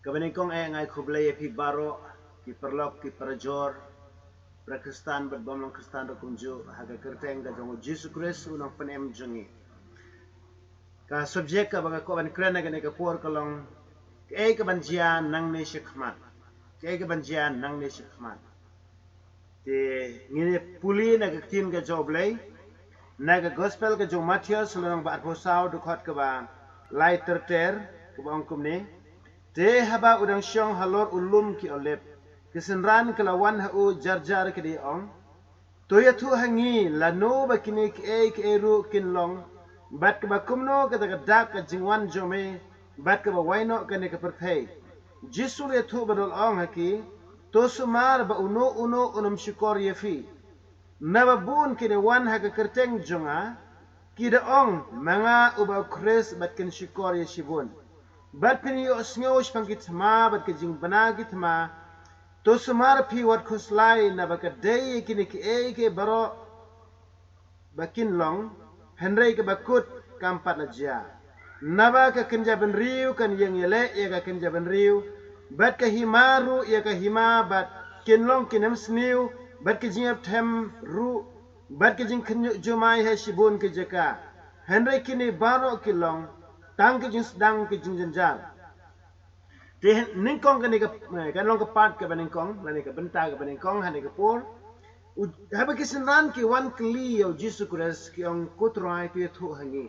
Kebenikong ngai kublai pi baro ki perlok ki perjor Pakistan berbomong Kristan rekunju haga kerteng ga jongo Jesus Christ unang penem jongi ka subjek ka banga ko ban krena ga ne ka por kalong ke banjian nang ne shikmat ke banjian nang ne shikmat te ngine puli na ga tin ga joblei na ga gospel ga jong Matius nang ba posau dukhat ka ba lai terter ka bang kumne te haba udang syong halor ulum ki olep kesenran kelawan hu jar-jar ke di ong toya tu hangi lano bakini ke ru kinlong bat ke bakumno ke dak ke jingwan jome bat ke waino ke ne ke perthei jisul ya tu badol ong haki to sumar ba uno unum shikor yefi nababun ke wan ha ke kerteng jonga kida ong manga uba kres bat ken shikor ye shibun bat pini osnyosh pangkit ma bat ke jing banagit ma to sumar pi wat kuslai na baka day kini ke baro bakin long henry ke bakut kampat laja naba ka kenja ben riu kan yang yele ya ka kenja ben riu bat ka himaru ya ka hima bat kin long kinem sniu bat ke jingap tem ru bat ke jing kenyu jumai ha shibun ke jeka henry kini baro kilong tang ke jing sedang ke jing janjar te ningkong kan long kepat ke beningkong lani ke benta ke beningkong hane ke por haba kisenran ki wan kli yo Jesus Christ ki ong kutrai tu hangi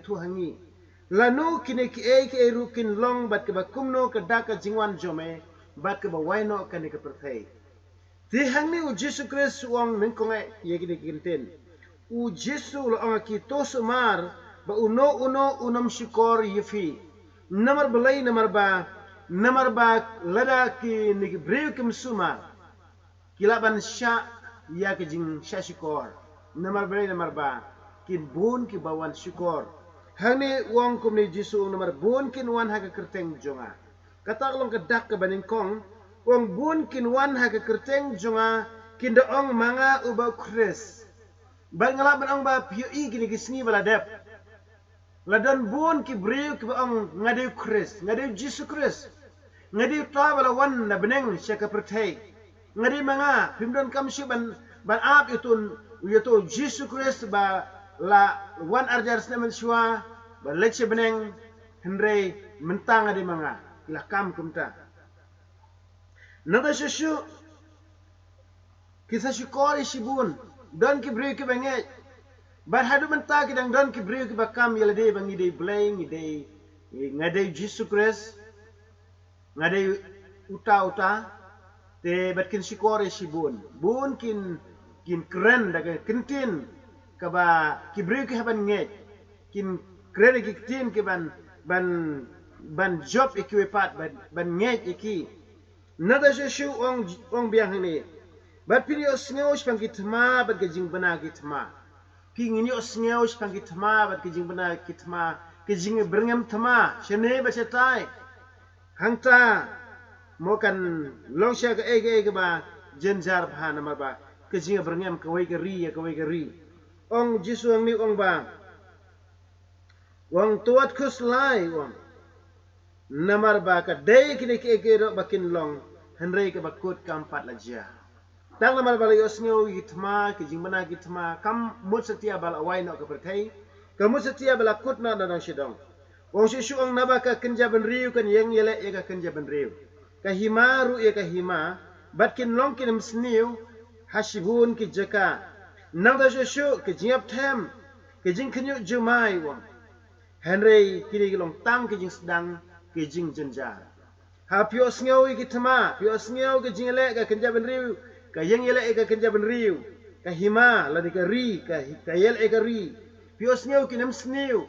tu hangi lanu kini ke ru kin long bat ke bakumno ke dak ke jingwan jome bat ke bawaino ke ne ke perthei ti hangni u Jesus Christ wong ningkong ye kini kinten u Jesus lo ong ki to sumar ba uno unam shikor yefi Namar belai namar ba lada ki ni breu kim suma kilaban sya ya ke jing sya shikor namar belai namar ba kin bun ki bawan shikor hangni wong kum ni jisu namar bun kin wan ha ke kerteng jonga kata long ke dak ke baningkong wong bun kin wan ha ke kerteng jonga kin da ong manga uba kres ba ngalaban ong ba piu i kini kisni baladep Ladan bun ki breu ki baong ngade Christ, ngade Jesus Christ. Ngade ta bala wan na beneng syaka perthei. Ngade manga pimdon kam syu ban ap itun yato Jesus Christ ba la wan arjar snamen syua ba leche beneng henrei mentang ngade manga la kam kumta. Nada syusyu kisah syukori shibun don ki breu ki bangej But hadu mentah kita don ki beriu ki bakam yala day bangi day blank day ngadai Jesus Christ ngadai uta te bat kin sikore sibun bun kin keren daga kintin kaba ki beriu ki haban nge kin keren ki tin ki ban job iki wepat ban nge iki nada shu ong biang ni bat pini osngosh pang kitma bat gajing bana kitma King ini osngeu spang kitma bat kijing bena kitma kijing berngem tma shene ba setai hangta mokan longsha ke ba jenjar bhana mar ba kijing berngem ke wei ke ri ong jisu ang ni ong ba wong tuat kuslai wong namar ba ka dei kini ke ro bakin long henrei ke bakut kampat laja Tang namal balay osnyo gitma kijing bana gitma kam mut setia bala wai no ke perthei kam setia bala kut na danang sidong wong shishu ang naba ka kenja ben riu kan yeng yele ya ka kenja ben riu ka himaru ya ka hima batkin long kin msniu hashibun ki jaka nang da shishu ke jiap them ke jing kenyu jumai wong henrei kini long tang ke jing sedang ke jing jenjar ha pio snyo gitma pio snyo ke jing le ka kenja ben riu ka yang yele ka kenja ben riu ka hima la ka ri ka yel ka ri pios neu kinam sneu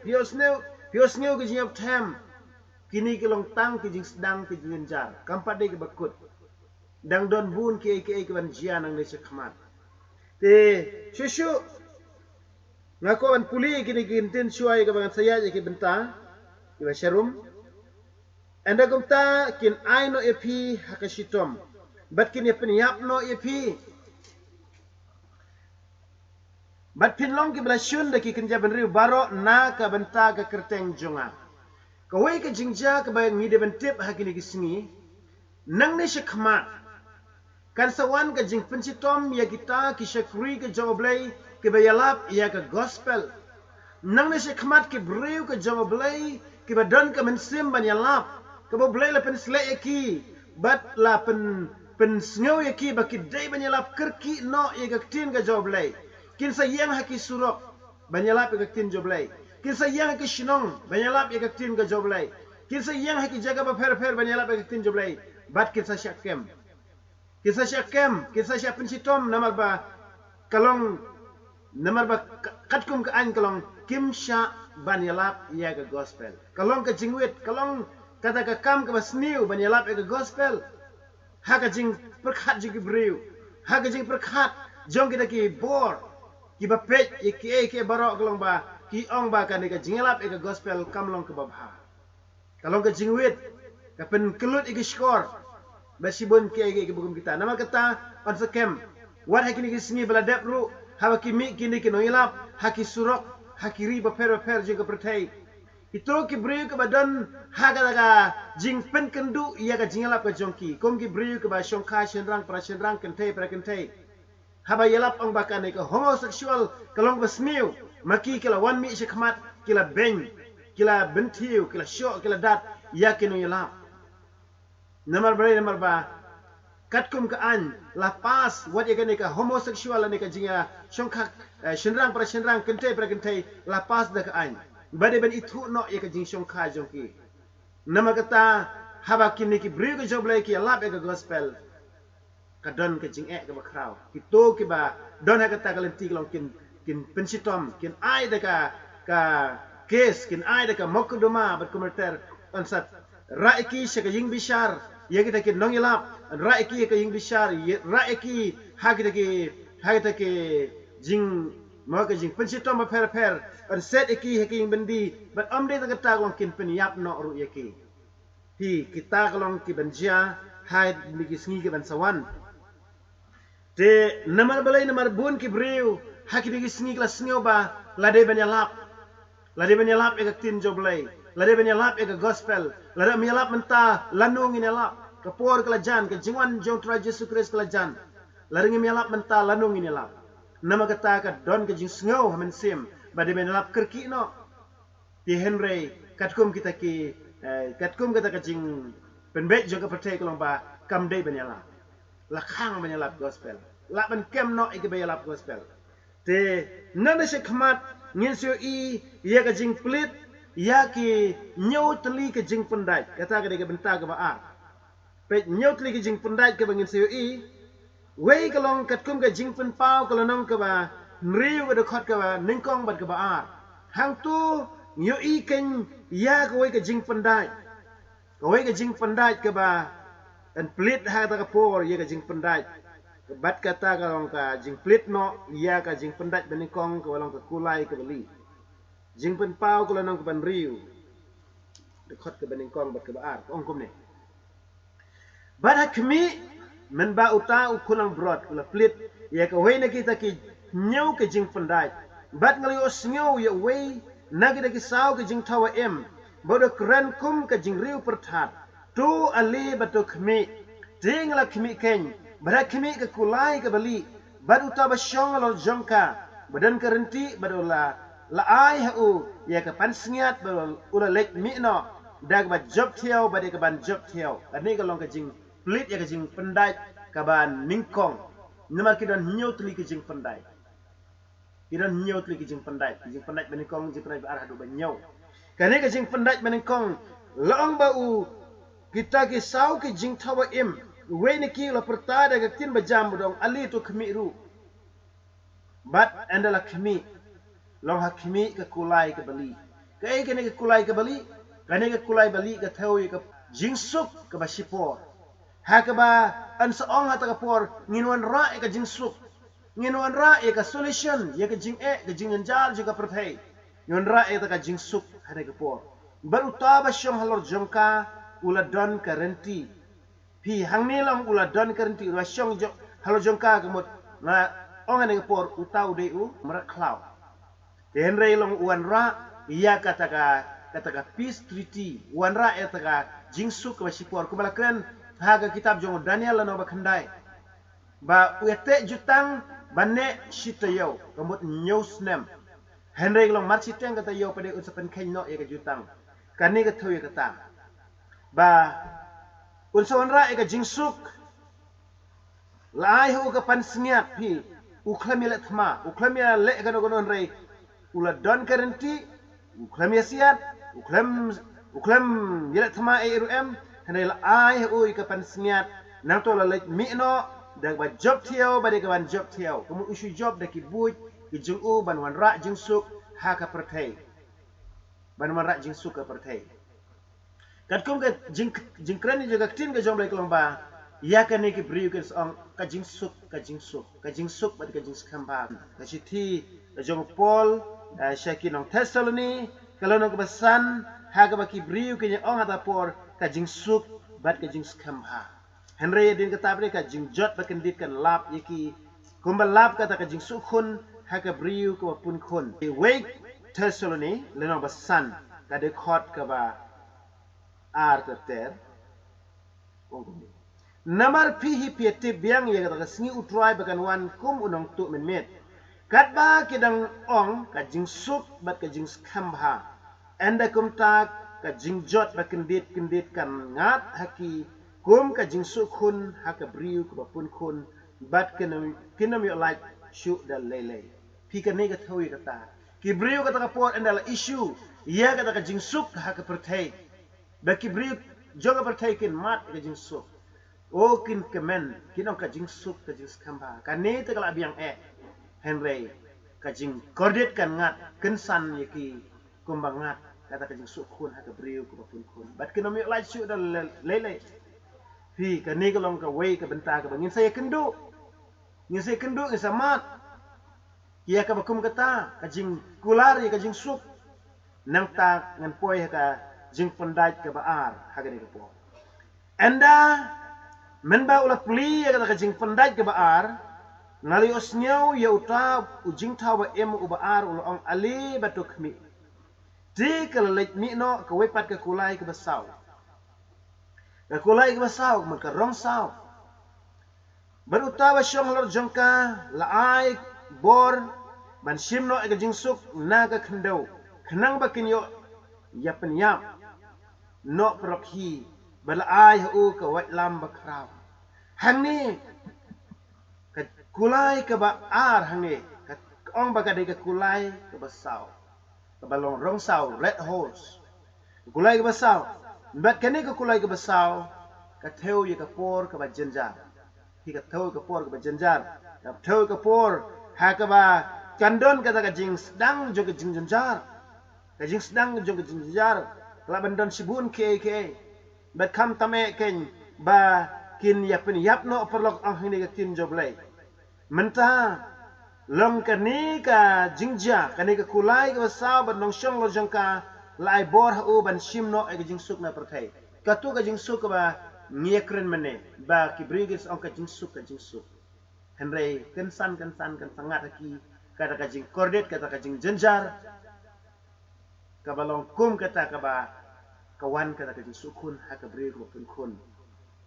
pios neu ke jiap tham kini ke long tang ke jing sedang ke jing jar kampat de ke bakut dang don bun ke ban jian ang ne sekmat te shushu ngako an puli kini kintin suai ke bangan saya ke benta ke sharum anda kumta kin aino epi hakashitom Bat kini penyap no ipi Bat pinlong ki belasyun da ki kenja benriu baro na ka benta ka kerteng jonga. Kawai ka jingja ka bayang ngide bentip hakini ki singi. Nang ni syakmat. Kan sawan ka jing pencitom ya kita ki syakri ka jawablay ki bayalap ya ka gospel. Nang ni syakmat ki beriu ka jawablay ki badon ka mensim banyalap. Ka bablay la penslay ya ki. Bat la pensngaw ya ki baki day banyalap kerki no ya ka tin ka jawablay. Kin sayang haki surok banyalap ya kaktin joblay. Kin sayang haki shinong banyalap ya kaktin ka joblay. Kin sayang haki jaga ba per banyalap ya kaktin joblay. Bat kin sa syakem. Kin sa syakem, kin sa syak pencitom namar ba kalong namar ba katkum ka an kalong kim sya banyalap ya ka gospel. Kalong ka jingwit, kalong kata ka kam ka basniu banyalap ya ka gospel. Haka jing perkhat jing briu. Haka jing perkhat jong kita ki bor. Ki bapet ki barok kalong ba ki ong ba kan ka jingelap ka gospel kamlong ke babha. Kalong ka jingwit ka pen kelut iki skor basibun ki bugum kita. Nama kata on sekem. Wat hakini ki singi bala depru hawa ki mi kini ki noilap haki surok haki ri baper jing ka pertai. Itu ki briu ke badan haga daga jing pen kendu ia ka jingelap ka jongki. Kom ki briu ke ba syongka shenrang para shenrang kentai para kentai. Haba yalap ang baka ni ka homoseksual kalong basmiu maki kila wan mi syakmat kila beng kila bentiu kila syok kila dat yakinu yalap namar ba katkum ka an lapas wat ya ni ka homoseksual ni ka jinga syongkak shenrang para shenrang kentai para kentai lapas da ka an bade ben itu no ya ka jing syongka jongki nama kata haba kini ki brio ka joblay ki yalap ya ka gospel kadon ke jing ka bakraw kito ki ba don ha kata kalenti kalong kin pensitom kin ai da ka kes kin ai da ka mokdoma bat komerter ansat raiki se ka jing bishar ye kita kin nong yalap raiki ka jing bishar raiki ha kita ki jing mo ka jing pensitom ba per an set iki ha ki bendi bat amde da kata kalong kin penyap no ru ye ki hi kita kalong ki benjia hai mi ki sngi ki bansawan te namar balai namar bun ki briu haki bigi singi kla singyo ba lade banyalap e ka tin joblay lade banyalap e ka gospel lade banyalap menta lanung ini lap kapor kala jan ke jingwan jong tra Yesus Kristus kala jan lade banyalap menta lanung ini lap nama kata ka don ke jing singyo hamen sim bade banyalap kerki no ti Henry katkum kita ki katkum kata ka jing penbet jong ka pertai kalong ba kam dei banyalap lakhang banyalap gospel laban kem no iki banyalap gospel te nana se khmat ngin sio I ya ka jing plit ya ki nyau teli ka jing pendai kata ka de ka benta ka ba pe nyau teli ka jing pendai ka bangin sio I wei kalong katkum ka jing pen pau kalonong ka ba nriu ka de khot ka ba ningkong bat ka ba hang tu nyo I ken ya ka wei ka jing pendai ka ba an plit ha ta ka por ye ka jing pendai bat kata kalong ka jing plit no ya ka jing pendai bening kong ka walong ka kulai ka beli jing pen pau ka lanong ka ban riu de khot ka bening kong bat ka ba ong kum ne bat hakmi men ba uta u kulang brot kula plit ya ka wei na kita ki nyau ka jing pendai bat ngali os nyau ya wei na kita ki sau ka jing tawa bodo kran kum ka jing riu perthat tu ali batu khmi tingla khmi ken bara khmi ka kulai ka bali badu ta ba syong lo jongka badan kerenti badula la ai hu ya ka pan sngiat badul ula lek mi no dag ba job thiau bade ka ban job thiau ani ka long ka jing plit ya ka jing pendai ka ban ningkong nama ki don nyau tli ka jing pendai jing pendai beningkong jing pendai ba arah do ba nyau kane ka jing pendai beningkong long ba u kita ki sau ki jing tawa we ni ki la pertada ka tin bajam bodong ali to khmi ru bat andala khmi long ha khmi ka kulai ka bali kai ka ne ka kulai ka bali kane ka kulai bali ka thau ka jing suk ka ba sipor ha ka ba an sa ong ha ta ka por nginwan ra ka jing suk nginwan ra ka solution ya ka jing ka jing njal juga perthai ngon ra ta ka jing suk ha ka por baru ta ba syong halor jongka ula don karenti pi hang ni long ula don karenti ra syong jo halo jongka kemut na orang yang por utau deu meraklau. Henry long uanra ia kata peace treaty uanra etaka jingsuk ke sipor kubalakan haga kitab jong Daniel no bakhandai ba uete jutang banne shitayo kambut newsnem Henry long marchiteng kata yo pada usapan kaino ya ke jutang kani ke thoy kata ba unsawanra ya ke jingsuk lai hu ke pansniat pi uklamile thma uklamile le gano rei ula don garanti uklam yasiat uklam yele thma erum hanai ai hu ke pansniat nang to la lek mi no dak ba job thiau ba de ban job thiau kamu isu job dak ki buj ki jungu ban wan ra jingsuk ha ka perthai ban wan ra jingsuk ka perthai kat kum ke jingkran ni jaga tin ke jom lek lomba ya ka ne ki briu ke song ka jingsuk ba ka jings khamba ka chithi jong Paul Syaki nong Thessaloni kalau nong kebesan haga baki briu ke ong ata por ka jingsuk bat ka jings khamba Henry din kata ka jingjot bakendit kan lap yaki kumbal lap kata ka jingsuk khun haga briu ke pun khun wake Thessaloni lenong besan ka de khot ka ba ar ter namar pihi piete biang ya kata singi utrai bakan wan kum unong tu menmet kat ba kidang ong ka jingsuk bat ka jings khamba enda kum tak ka jingjot bakendit kan ngat haki kum ka jingsuk khun haka briu ka pun khun bat kinam yo like shu dal lele pi ka ne ka thawi kata ki briu kata ka por enda la issue ya kata ka jingsuk haka perthai baki briu joga perthai kin mat ka jingsuk o kin kemen kinong ka jingsuk ka jings khamba ka ne te kala biang Henry kajing kordet kan ngat kensan yaki kumbang ngat kata kajing sukhun haka briu ku pun kun bat kinomi lai shu dal lele fi ka ni kalong ka wei ka benta ka bangin saya kendu ngin samat kia ka bakum kata kajing kular ya kajing suk nang ta ngan poi haka jing pendait ka baar haka ni ka po enda menba ulat puli ya kata kajing pendait ka baar ngali osnyau ya uta ujing tawa ubaar ulong ali batuk mi di kalalek mi no ka wepat ka kulai ka basau maka rong sau beruta ba syong lor jongka laai bor ban sim no ka jingsuk na ka khendau khnang ba kinyo ya penyap no prokhi balaai hu ka wat lam bakraw hang ni kulai ke ba ar hangi ong ba ka de kulai ke ba sau ke ba long rong sau red horse kulai ke ba sau bat kene ke kulai ke ba sau ka theu ye ka por ke ba jenjar hi ka theu ke por ke ba jenjar ka theu ke por ha ke ba kandon ka ta jing sedang jo ke jing jenjar ka jing sedang jo ke jing jenjar la bandon sibun ke bat kam tame ken ba kin ya pen yap no perlok ang hini ke tin job lay mentah long kani ka jingja kani ka kulai ka saw ban nong syong lo jangka lai bor ha u ban sim no e jingsuk na perthai ka tu ka jingsuk ba ngiekren mene ba ki brigis ong ka jingsuk Henry kensan kan sangat aki kata ka jing kordet kata ka jing jenjar ka balong kum kata ka ba kawan kata ka jing sukun ha ka brigis ko kun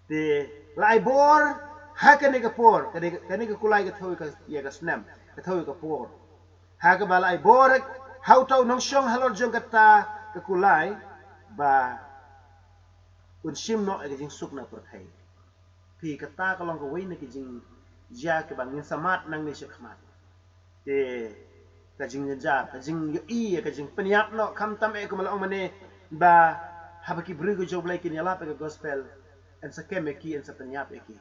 de lai bor haka ni ka por kani ka kulai ka thawi ka ya ka snam ka thawi ka por haka balai borek how tau nong syong halor jong kata ka kulai ba un sim no ka jing suk na perthai pi kata ka long ka wei na ki jing ja ka bangin samat nang ni syakmat te ka jing ja ka jing yo i ka jing penyap no kam tam e ko malong mane ba habaki brigo job like ni ala pa ka gospel en sa kemeki en sa penyap eki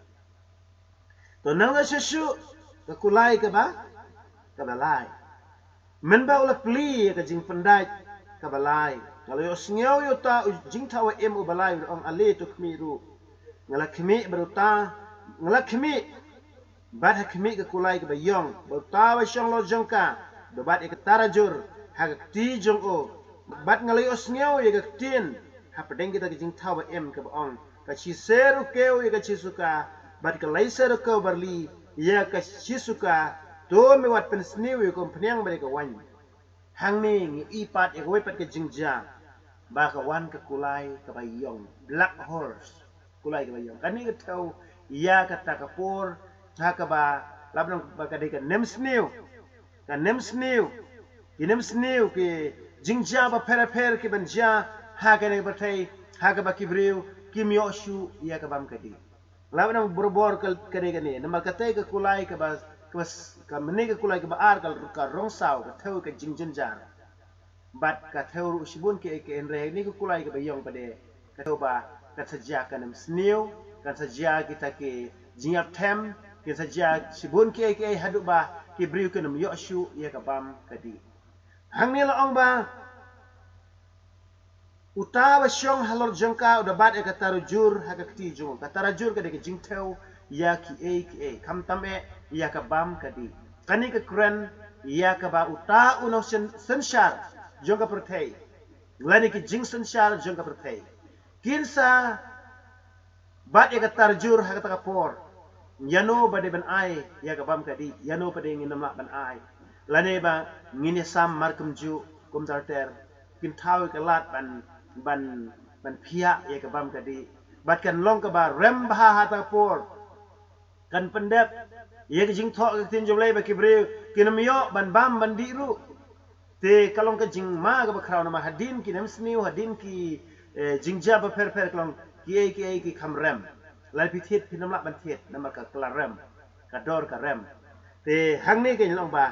to nang la syesyu ka kulai ka ba ka balai men ba ula pli ka jing pendai ka balai kalau yo sngeu yo ta jing tawa u balai ong ale to khmiru ngala khmi beruta ngala khmi bad ha khmi ka kulai ka bayong beruta ba syong lo jongka do bad e ka tarajur ha ka ti jong o bad ngala yo sngeu ye ka tin ha pedeng kita ka jing tawa ka ba ong ka chi seru keu ye ka chi suka bat ka laiser ko barli ya ka sisuka tu me wat pen sniu yu kom pniang ba ka wan hang ni ngi ipat e wei pat ke jingja ba ka wan ka kulai ka ba yong black horse kulai ka ba yong kani ka tau ya ka ta ka por ha ka ba labnang ba ka de ka nem sniu ki jingja ba per ki ban ja ha ka ne ba tai ha ka ba ki briu ki myo shu ya ka bam ka di labnang borbor ka de ka ne na ka tai ka kulai ka ba ka mene ka kulai ka ba ar ka rong sao ka tau ka jingjin jar bat ka tau shibun ke enre ni ka kulai ka ba yong pa de ka tau ba ka sajia ka nem sniu ka sajia kita ke jingyap tem ke sajia shibun ke hadu ba ki briu ke nem yo shu ya ka bam ka di hang ni la ong ba utawa syong halor jengka udah bat ka taru jur ha ka ti jung ka tarajur ka de ke jingteu ya ki kam tam ya ka bam ka di kani ka kren ya ka ba uta uno senshar jong ka pertei lani ki jing senshar jong ka pertei kinsa bat ka tarjur ha ka ta por yano ba de ban ai ya ka bam ka di yano pa de ngin nam ban ai lani ba ngin sam markum ju kum tarter kin thaw ka lat ban pia ya ka bam ka di bat kan long ka ba rem ba ha ta por kan pendep ye ke jing thok ke tin jomlei ba kibreu kinamyo ban bam ban di ru te kalong ke jing ma ga ba kraw na ma hadin ki nem sniu hadin ki jingja ba per kalong ki kham rem lai pi thit pinam la ban thit na ma ka kla rem ka dor ka rem te hang ni ke long ba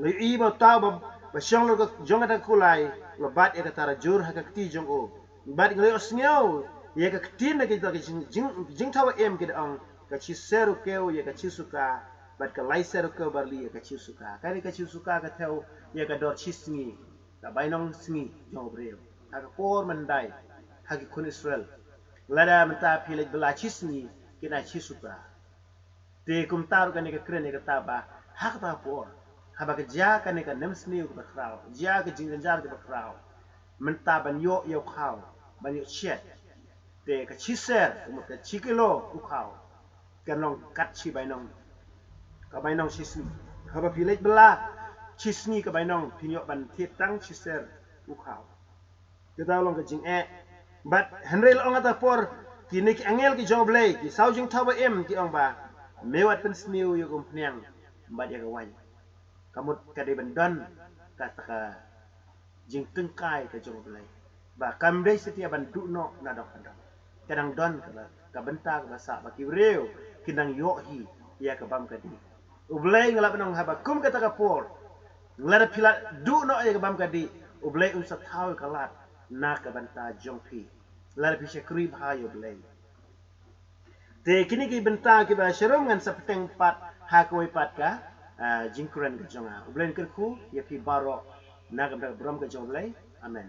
le i ba ta ba shong lo jong ta kulai lo bat e ka tara jur ha ka ti jong o bat ngle osngeu ye ka tin na ke ta jing thaw em ke ong ka chi seru keu ye ka chi suka bat ka lai seru keu barli ye ka chi suka kani ka chi suka ka theo ye ka dor chi sngi ka bainong sngi jong breu ha ka por mandai ha ki kun Israel lada menta pilek bela chi sngi kina chi suka te kum taru ka ne ka kren ne ka ta ba ha ka ta por ha ba ka ja ka ne ka nem sngi ka krao ja ka jing jar ka krao menta ban yo khao ban yo chet te ka chi ser ka chi kilo ku khao kanong kat chi bainong ka bainong sisni haba pilek bela chisni ka bainong pinyo ban titang chiser ukhao kita long ka jing but henry long ata por kinik angel ki jong blay ki sau jing thawa em ki ong ba mewat pen sniu yu kum pniang ba dia ka wan kamut ka de ban don ka ta jing tengkai ka jong blay ba kambe setia ban du no na dok kadang don ka benta ka basa ba ki reu kinang yohi ya ka bam ka di ublay ngalap nang haba kum ka ta ka por ngala pila du no ya ka bam ka di ublay un sa thaw ka lat na ka banta jong pi la pi she krib ha yo blay te kini ki benta ki ba sherong ngan sa peteng pat ha ko pat ka jingkuran ka jonga ublay ker ku ya pi baro na ka bram ka jong blay amen